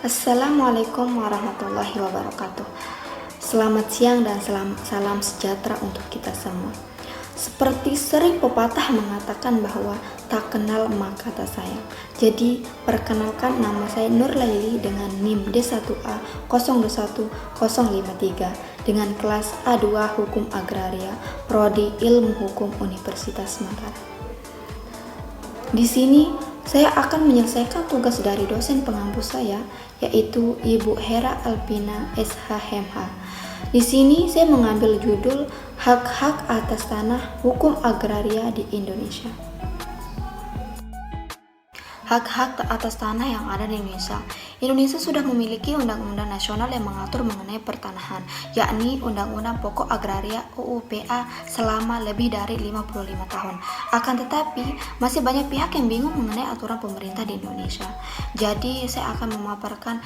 Assalamualaikum warahmatullahi wabarakatuh. Selamat siang dan salam sejahtera untuk kita semua. Seperti sering pepatah mengatakan bahwa tak kenal maka tak sayang. Jadi, perkenalkan, nama saya Nur Laili dengan NIM D1A 021053 dengan kelas A2 Hukum Agraria, Prodi Ilmu Hukum Universitas Mataram. Di sini saya akan menyelesaikan tugas dari dosen pengampu saya, yaitu Ibu Hera Alpina SHMH. Di sini saya mengambil judul Hak-hak atas tanah hukum agraria di Indonesia. Hak-hak atas tanah yang ada di Indonesia. Indonesia sudah memiliki undang-undang nasional yang mengatur mengenai pertanahan, yakni Undang-Undang Pokok Agraria UUPA selama lebih dari 55 tahun. Akan tetapi, masih banyak pihak yang bingung mengenai aturan pemerintah di Indonesia. Jadi, saya akan memaparkan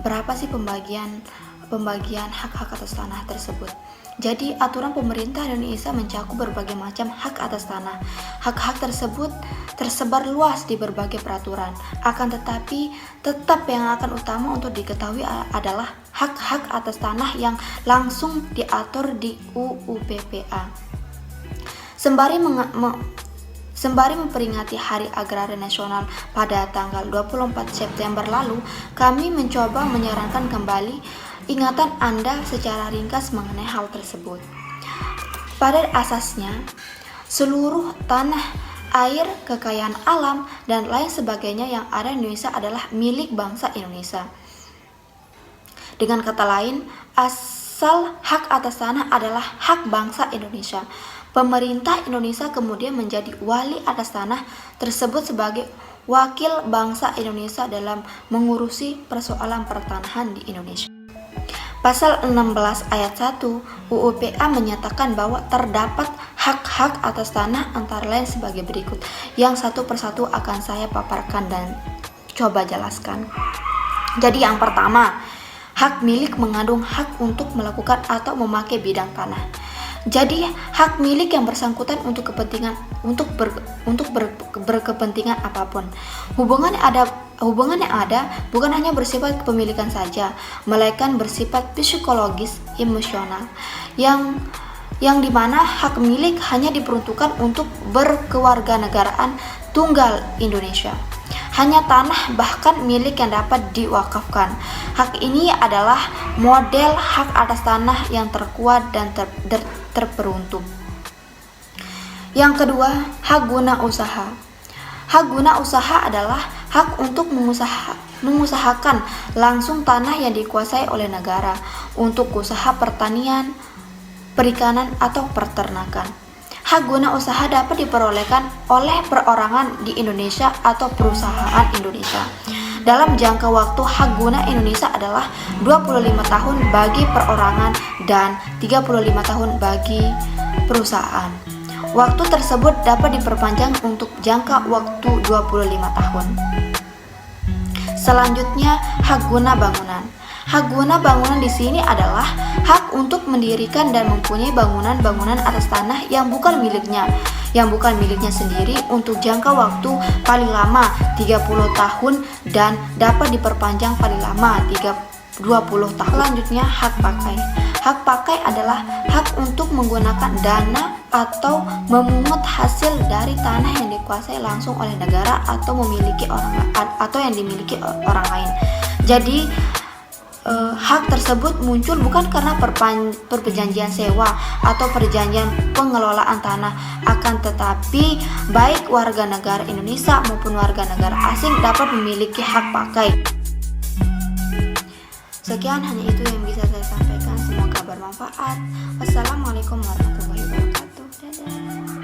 berapa sih pembagian hak-hak atas tanah tersebut. Jadi, aturan pemerintah Indonesia mencakup berbagai macam hak atas tanah. Hak-hak tersebut tersebar luas di berbagai peraturan. Akan tetapi, tetap yang akan utama untuk diketahui adalah hak-hak atas tanah yang langsung diatur di UUPPA. Sembari memperingati Hari Agraria Nasional pada tanggal 24 September lalu, kami mencoba menyarankan kembali ingatan Anda secara ringkas mengenai hal tersebut. Pada asasnya, seluruh tanah, air, kekayaan alam, dan lain sebagainya yang ada di Indonesia adalah milik bangsa Indonesia. Dengan kata lain, asal hak atas tanah adalah hak bangsa Indonesia. Pemerintah Indonesia kemudian menjadi wali atas tanah tersebut sebagai wakil bangsa Indonesia dalam mengurusi persoalan pertanahan di Indonesia. Pasal 16 ayat 1 UUPA menyatakan bahwa terdapat hak-hak atas tanah antara lain sebagai berikut, yang satu persatu akan saya paparkan dan coba jelaskan. Jadi yang pertama, hak milik mengandung hak untuk melakukan atau memakai bidang tanah. Jadi hak milik yang bersangkutan untuk berkepentingan apapun. Hubungan yang ada bukan hanya bersifat kepemilikan saja, melainkan bersifat psikologis, emosional, yang dimana hak milik hanya diperuntukkan untuk berkewarganegaraan tunggal Indonesia. Hanya tanah bahkan milik yang dapat diwakafkan. Hak ini adalah model hak atas tanah yang terkuat dan terperuntuk. Yang kedua, hak guna usaha. Hak guna usaha adalah hak untuk mengusahakan langsung tanah yang dikuasai oleh negara untuk usaha pertanian, perikanan, atau peternakan. Hak guna usaha dapat diperolehkan oleh perorangan di Indonesia atau perusahaan Indonesia. Dalam jangka waktu, hak guna Indonesia adalah 25 tahun bagi perorangan dan 35 tahun bagi perusahaan. Waktu tersebut dapat diperpanjang untuk jangka waktu 25 tahun. Selanjutnya, hak guna bangunan. Hak guna bangunan di sini adalah hak untuk mendirikan dan mempunyai bangunan-bangunan atas tanah yang bukan miliknya sendiri untuk jangka waktu paling lama 30 tahun dan dapat diperpanjang paling lama 20 tahun. Selanjutnya, hak pakai. Hak pakai adalah hak untuk menggunakan dana atau memungut hasil dari tanah yang dikuasai langsung oleh negara atau yang dimiliki orang lain. Jadi hak tersebut muncul bukan karena perjanjian sewa atau perjanjian pengelolaan tanah, akan tetapi baik warga negara Indonesia maupun warga negara asing dapat memiliki hak pakai. Sekian, hanya itu yang bisa saya sampaikan. Semoga bermanfaat. Wassalamualaikum warahmatullahi wabarakatuh. Dadah.